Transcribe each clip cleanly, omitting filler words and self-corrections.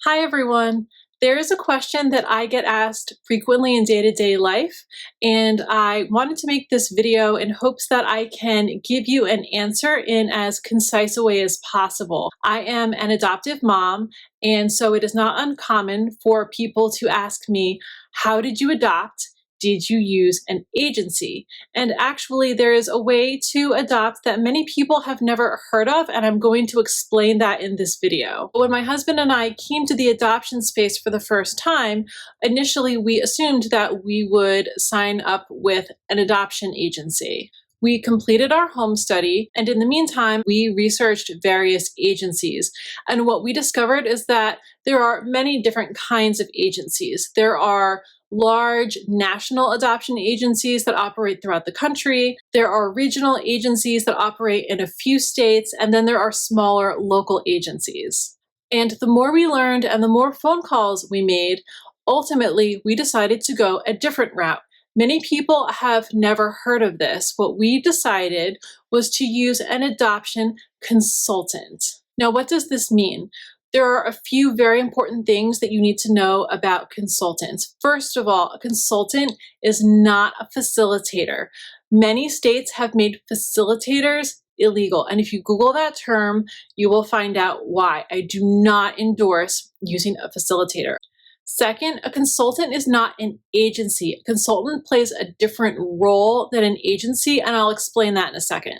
Hi everyone. There is a question that I get asked frequently in day-to-day life, and I wanted to make this video in hopes that I can give you an answer in as concise a way as possible. I am an adoptive mom, and so it is not uncommon for people to ask me, how did you adopt? Did you use an agency? And actually, there is a way to adopt that many people have never heard of, and I'm going to explain that in this video. When my husband and I came to the adoption space for the first time, initially we assumed that we would sign up with an adoption agency. We completed our home study, and in the meantime, we researched various agencies. And what we discovered is that there are many different kinds of agencies. There are large national adoption agencies that operate throughout the country. There are regional agencies that operate in a few states, and then there are smaller local agencies. And the more we learned and the more phone calls we made, ultimately we decided to go a different route. Many people have never heard of this. What we decided was to use an adoption consultant. Now, what does this mean? There are a few very important things that you need to know about consultants. First of all, a consultant is not a facilitator. Many states have made facilitators illegal, and if you Google that term, you will find out why. I do not endorse using a facilitator. Second, a consultant is not an agency. A consultant plays a different role than an agency, and I'll explain that in a second.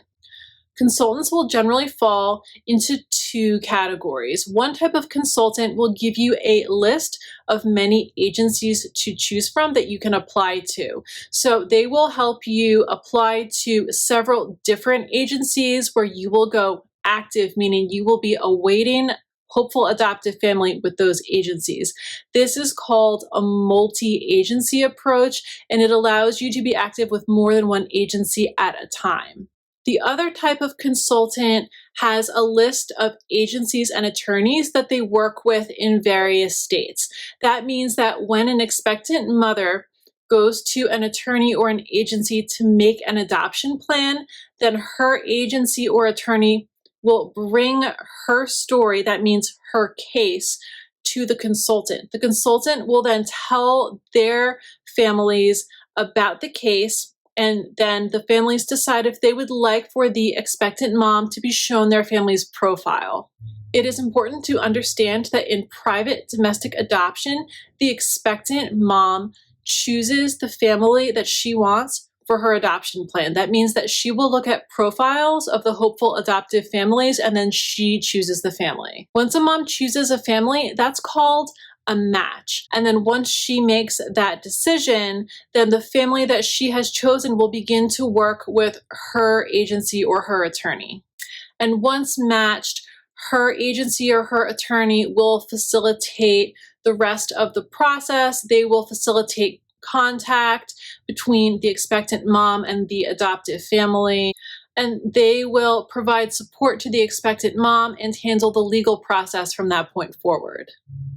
Consultants will generally fall into two categories. One type of consultant will give you a list of many agencies to choose from that you can apply to. So they will help you apply to several different agencies where you will go active, meaning you will be awaiting hopeful adoptive family with those agencies. This is called a multi-agency approach, and it allows you to be active with more than one agency at a time. The other type of consultant has a list of agencies and attorneys that they work with in various states. That means that when an expectant mother goes to an attorney or an agency to make an adoption plan, then her agency or attorney will bring her story, that means her case, to the consultant. The consultant will then tell their families about the case, and then the families decide if they would like for the expectant mom to be shown their family's profile. It is important to understand that in private domestic adoption, the expectant mom chooses the family that she wants for her adoption plan. That means that she will look at profiles of the hopeful adoptive families, and then she chooses the family. Once a mom chooses a family, that's called a match. And then once she makes that decision, then the family that she has chosen will begin to work with her agency or her attorney. And once matched, her agency or her attorney will facilitate the rest of the process. They will facilitate contact between the expectant mom and the adoptive family, and they will provide support to the expectant mom and handle the legal process from that point forward.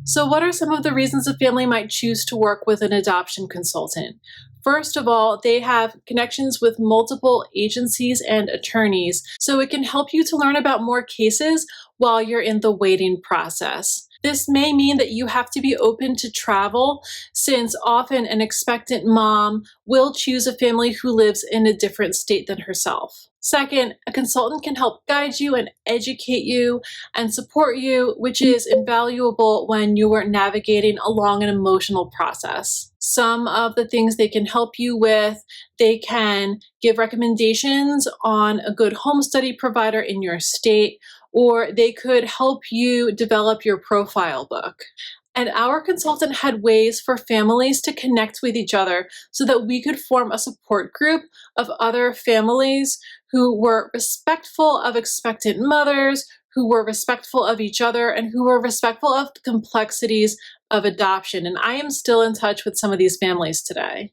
So what are some of the reasons a family might choose to work with an adoption consultant? First of all, they have connections with multiple agencies and attorneys, so it can help you to learn about more cases while you're in the waiting process. This may mean that you have to be open to travel, since often an expectant mom will choose a family who lives in a different state than herself. Second, a consultant can help guide you and educate you and support you, which is invaluable when you are navigating along an emotional process. Some of the things they can help you with, they can give recommendations on a good home study provider in your state, or they could help you develop your profile book. And our consultant had ways for families to connect with each other so that we could form a support group of other families who were respectful of expectant mothers, who were respectful of each other, and who were respectful of the complexities of adoption. And I am still in touch with some of these families today.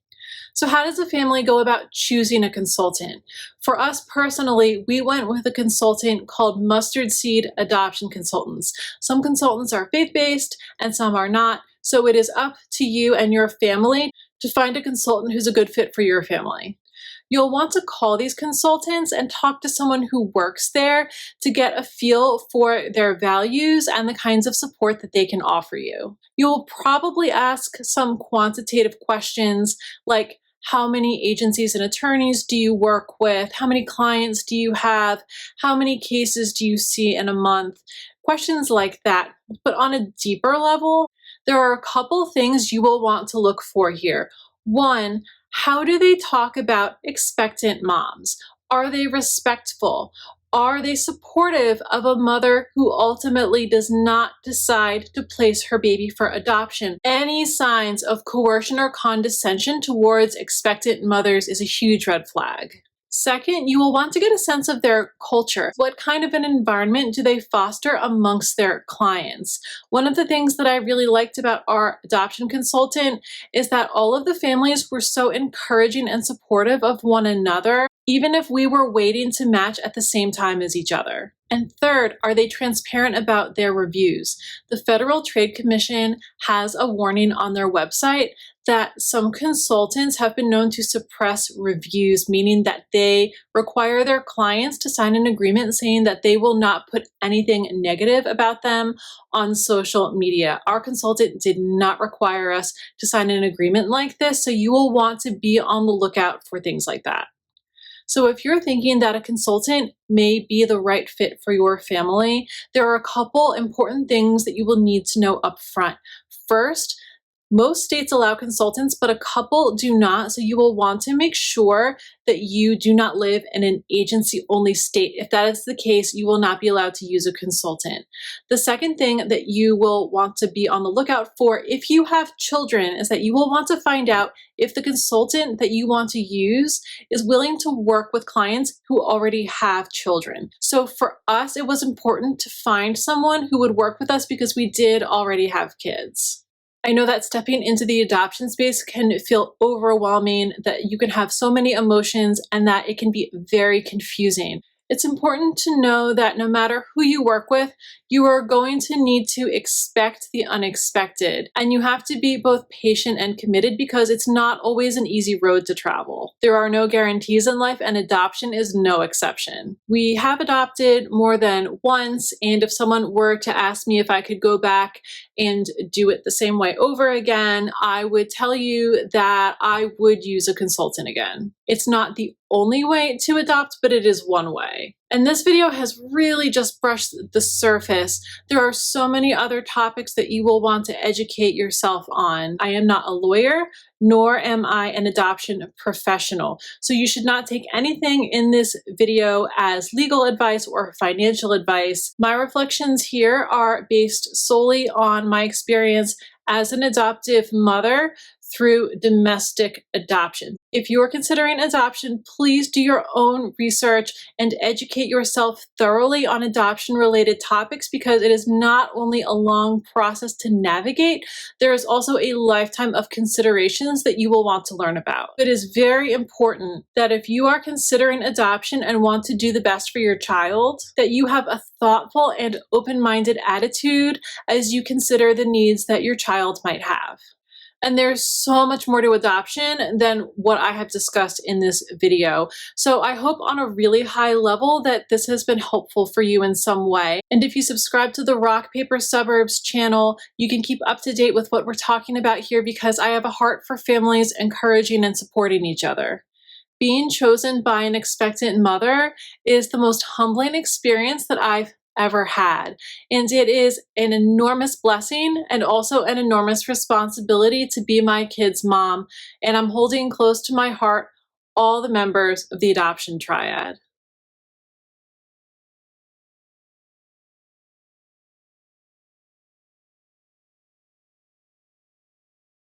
So how does a family go about choosing a consultant? For us personally, we went with a consultant called Mustard Seed Adoption Consultants. Some consultants are faith-based and some are not, so it is up to you and your family to find a consultant who's a good fit for your family. You'll want to call these consultants and talk to someone who works there to get a feel for their values and the kinds of support that they can offer you. You'll probably ask some quantitative questions like, how many agencies and attorneys do you work with? How many clients do you have? How many cases do you see in a month? Questions like that. But on a deeper level, there are a couple things you will want to look for here. One, how do they talk about expectant moms? Are they respectful? Are they supportive of a mother who ultimately does not decide to place her baby for adoption? Any signs of coercion or condescension towards expectant mothers is a huge red flag. Second, you will want to get a sense of their culture. What kind of an environment do they foster amongst their clients? One of the things that I really liked about our adoption consultant is that all of the families were so encouraging and supportive of one another, even if we were waiting to match at the same time as each other. And third, are they transparent about their reviews? The Federal Trade Commission has a warning on their website that some consultants have been known to suppress reviews, meaning that they require their clients to sign an agreement saying that they will not put anything negative about them on social media. Our consultant did not require us to sign an agreement like this, so you will want to be on the lookout for things like that. So if you're thinking that a consultant may be the right fit for your family, there are a couple important things that you will need to know up front. First, most states allow consultants, but a couple do not, so you will want to make sure that you do not live in an agency-only state. If that is the case, you will not be allowed to use a consultant. The second thing that you will want to be on the lookout for if you have children is that you will want to find out if the consultant that you want to use is willing to work with clients who already have children. So for us, it was important to find someone who would work with us because we did already have kids. I know that stepping into the adoption space can feel overwhelming, that you can have so many emotions, and that it can be very confusing. It's important to know that no matter who you work with, you are going to need to expect the unexpected. And you have to be both patient and committed because it's not always an easy road to travel. There are no guarantees in life, and adoption is no exception. We have adopted more than once, and if someone were to ask me if I could go back and do it the same way over again, I would tell you that I would use a consultant again. It's not the only way to adopt, but it is one way. And this video has really just brushed the surface. There are so many other topics that you will want to educate yourself on. I am not a lawyer, nor am I an adoption professional. So you should not take anything in this video as legal advice or financial advice. My reflections here are based solely on my experience as an adoptive mother through domestic adoption. If you are considering adoption, please do your own research and educate yourself thoroughly on adoption-related topics because it is not only a long process to navigate, there is also a lifetime of considerations that you will want to learn about. It is very important that if you are considering adoption and want to do the best for your child, that you have a thoughtful and open-minded attitude as you consider the needs that your child might have. And there's so much more to adoption than what I have discussed in this video. So I hope on a really high level that this has been helpful for you in some way. And if you subscribe to the Rock Paper Suburbs channel, you can keep up to date with what we're talking about here because I have a heart for families encouraging and supporting each other. Being chosen by an expectant mother is the most humbling experience that I've ever had. And it is an enormous blessing and also an enormous responsibility to be my kid's mom. And I'm holding close to my heart all the members of the adoption triad.